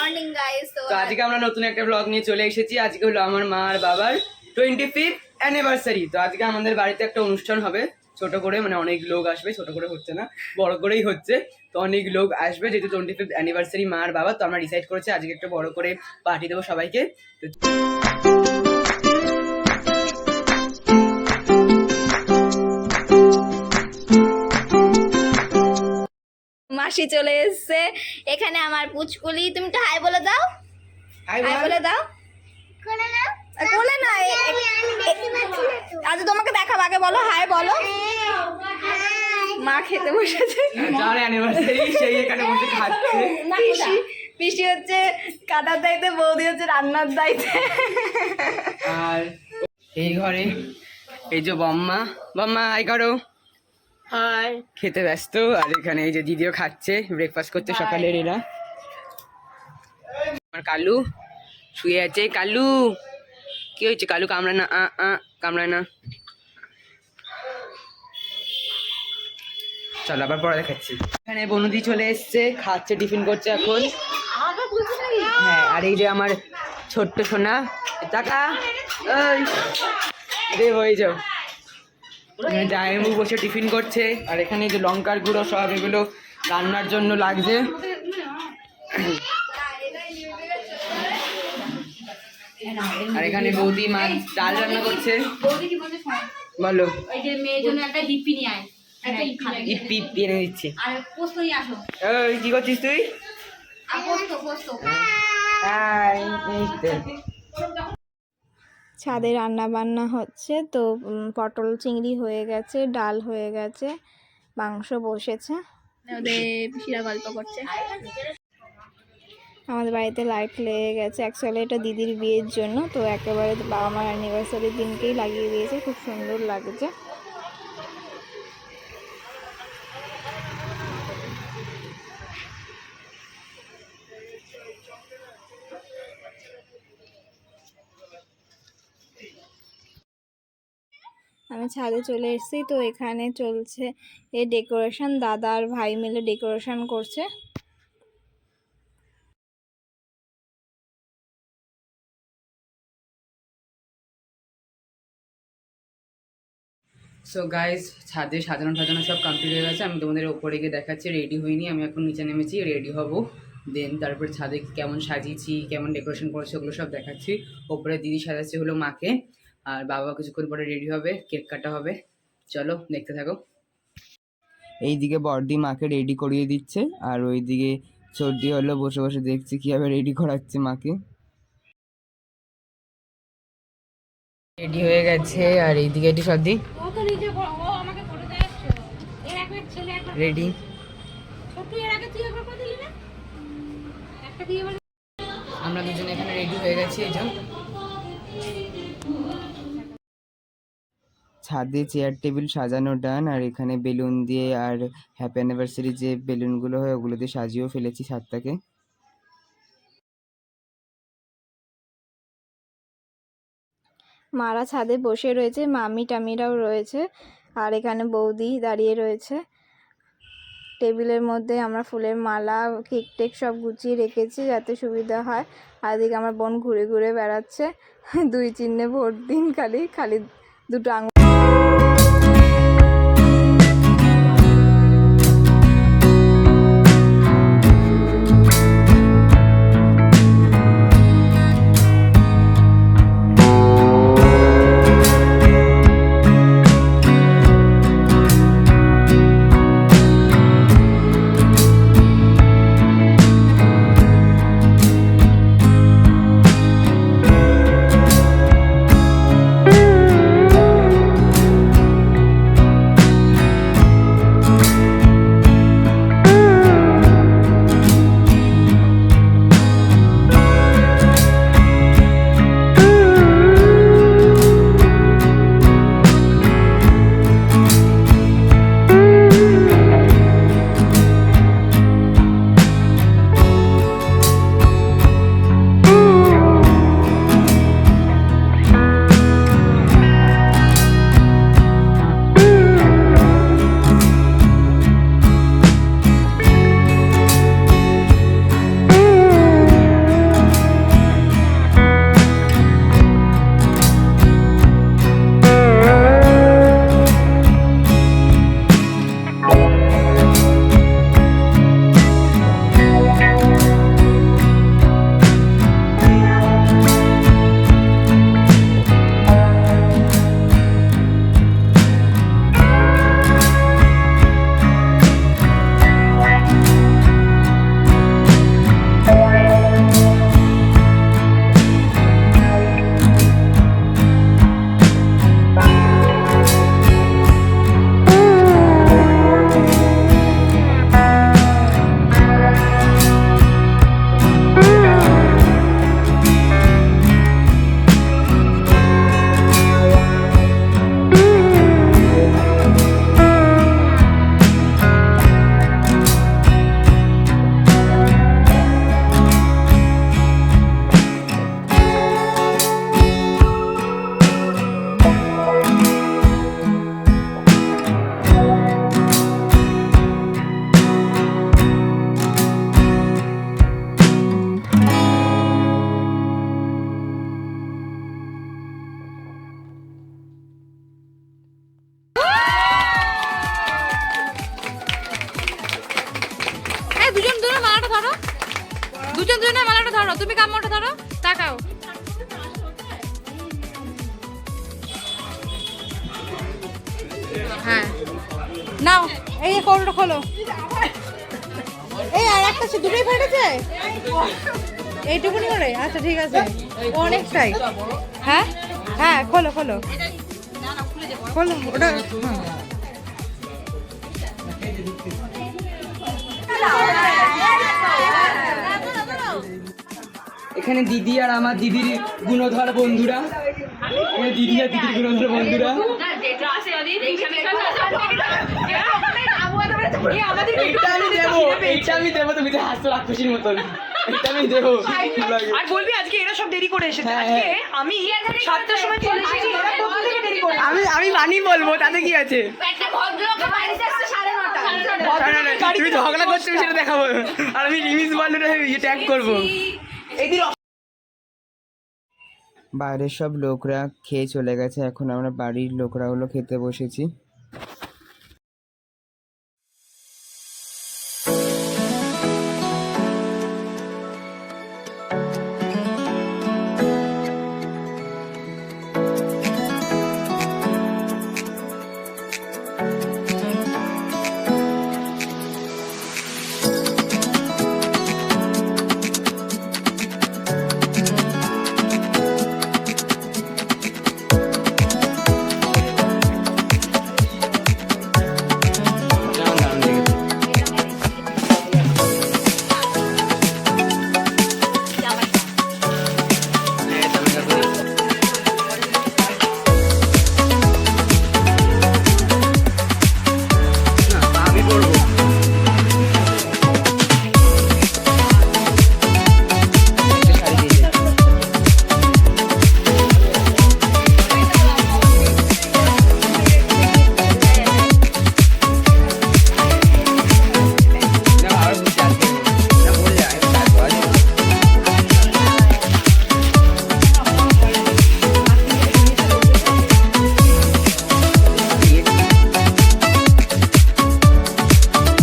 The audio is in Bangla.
Morning guys. তো আজকে আমরা নতুন একটা ব্লগ নিয়ে চলে এসেছি। আজকে হলো আমার মা আর বাবার 25th অ্যানিভার্সারি। তো আজকে আমাদের বাড়িতে একটা অনুষ্ঠান হবে ছোট করে, মানে অনেক লোক আসবে, ছোট করে হচ্ছে না, বড় করেই হচ্ছে। তো অনেক লোক আসবে যেহেতু 25th অ্যানিভার্সারি মা আর বাবা। তো আমরা ডিসাইড করেছি আজকে একটা বড় করে পার্টি দেবো সবাইকে। মাসি চলে এসেছে এখানে। আমার পুচকুলি, তুমি তো হাই বলে দাও, হাই বলে দাও। কোলে না, আজ তোমাকে দেখাবো, আগে বলো হাই বলো। মা খেতে বসেছে, যার অ্যানিভার্সারি সেই এখানে বসে খাচ্ছে। পিসি হচ্ছে কাটার দায়িত্বে, বৌদি হচ্ছে রান্নার দায়িত্বে। আর এই ঘরে এই যে বম্মা, বম্মা আই করো, হাই, খেতে ব্যস্ত। আর এখানে এই যে দিদিও খাচ্ছে, ব্রেকফাস্ট করছে সকালের। এরা আমার কালু শুয়ে আছে। কালু কি হয়েছে? কালু কামড়া না, কামড়ায় না। চলো আবার পরে দেখাচ্ছি। এখানে বনুদি চলে এসছে, খাচ্ছে, টিফিন করছে এখন। হ্যাঁ, আর এই যে আমার ছোট্ট সোনা, টাকা হয়ে যাও। জায়মু বসে টিফিন করছে। আর এখানে যে লঙ্কার গুঁড়ো সব এগুলো রান্নার জন্য লাগছে। আর এখানে বৌদি মাছ ডাল রান্না করছে। বলো, ইপি এনে দিচ্ছি। কি করছিস তুই? ছাদে রান্না বান্না হচ্ছে তো। পটল চিংড়ি হয়ে গেছে, ডাল হয়ে গেছে, মাংস বসেছে। ওদের পিসিরা গল্প করছে। আমাদের বাড়িতে লাইট লেগে গেছে। অ্যাকচুয়ালি এটা দিদির বিয়ের জন্য, তো একেবারে বাবা মার অ্যানিভার্সারির দিনকেই লাগিয়ে দিয়েছে। খুব সুন্দর লাগছে। আমি ছাদে চলে এসেছি, তো এখানে চলছে এই ডেকোরেশন। দাদা আর ভাই মিলে ডেকোরেশন করছে। সো গাইজ, ছাদে সাজানো টাজানো সব কমপ্লিট হয়ে গেছে। আমি তোমাদের ওপরে গিয়ে দেখাচ্ছি। রেডি হইনি, আমি এখন নিচে নেমেছি, রেডি হব। দেন তারপর ছাদে কেমন সাজিয়েছি, কেমন ডেকোরেশন করেছি, ওগুলো সব দেখাচ্ছি। ওপরে দিদি সাজাচ্ছে হলো মাকে, আর বাবা কিছুক্ষণ পরে রেডি হবে, কেক কাটা হবে। চলো দেখতে থাকো। এইদিকে বড়দি মাকে রেডি করিয়ে দিচ্ছে, আর ওইদিকে সর্দি হলো বসে বসে দেখছি কিভাবে রেডি করাচ্ছে মাকে। রেডি হয়ে গেছে। আর এইদিকে এটি সর্দি রেডি। আমরা দুজনে এখানে রেডি হয়ে গেছি। এই যে ছাদে চেয়ার টেবিল সাজানো ডান, আর এখানে বেলুন দিয়ে আর হ্যাপি অ্যানিভার্সারি যে বেলুনগুলো হয় ওগুলো দিয়ে সাজিয়েও ফেলেছি ছাদটাকে। মারা ছাদে বসে রয়েছে, মামি টামিরাও রয়েছে, আর এখানে বৌদি দাঁড়িয়ে রয়েছে। টেবিলের মধ্যে আমরা ফুলের মালা, কেক টেক সব গুছিয়ে রেখেছি যাতে সুবিধা হয়। আর এদিকে আমার বোন ঘুরে ঘুরে বেড়াচ্ছে। দুই চিহ্নে ভোট দিন, খালি খালি দুটো আঙুল। দুজনে মালাটা ধরো, তুমি কামড়টা ধরো, তাকাও। হ্যাঁ নাও, এই যে কৌটোটা খোলো। এই আর একটা আছে, দুটোই ফেটেছে এইটুকুনি করে? আচ্ছা ঠিক আছে, অনেকটাই। হ্যাঁ হ্যাঁ খোলো খোলো খোলো ওটা। এখানে দিদি আর আমার দিদির গুণধর বন্ধুরা, এখানে দিদি আর দিদির গুণধর বন্ধুরা। এইটা আমি দেবো, তুমি তো হাসছো রাক্ষসীর মতন। এটা আমি দেবো। আর বলবি আজকে এরা সব দেরি করে এসেছে। হ্যাঁ, আজকে হ্যাঁ। আমি 7টার সময় চলে এসেছি, এরা কখন থেকে দেরি করে? আমি মানি বলবো, তাতে কি আছে? তুমি ঝগড়া করছো সেটা দেখাবো, আর আমি রিমিস বললে ট্যাগ করবো। বাইরের সব লোকরা খেয়ে চলে গেছে, এখন আমরা বাড়ির লোকরা হলো খেতে বসেছি।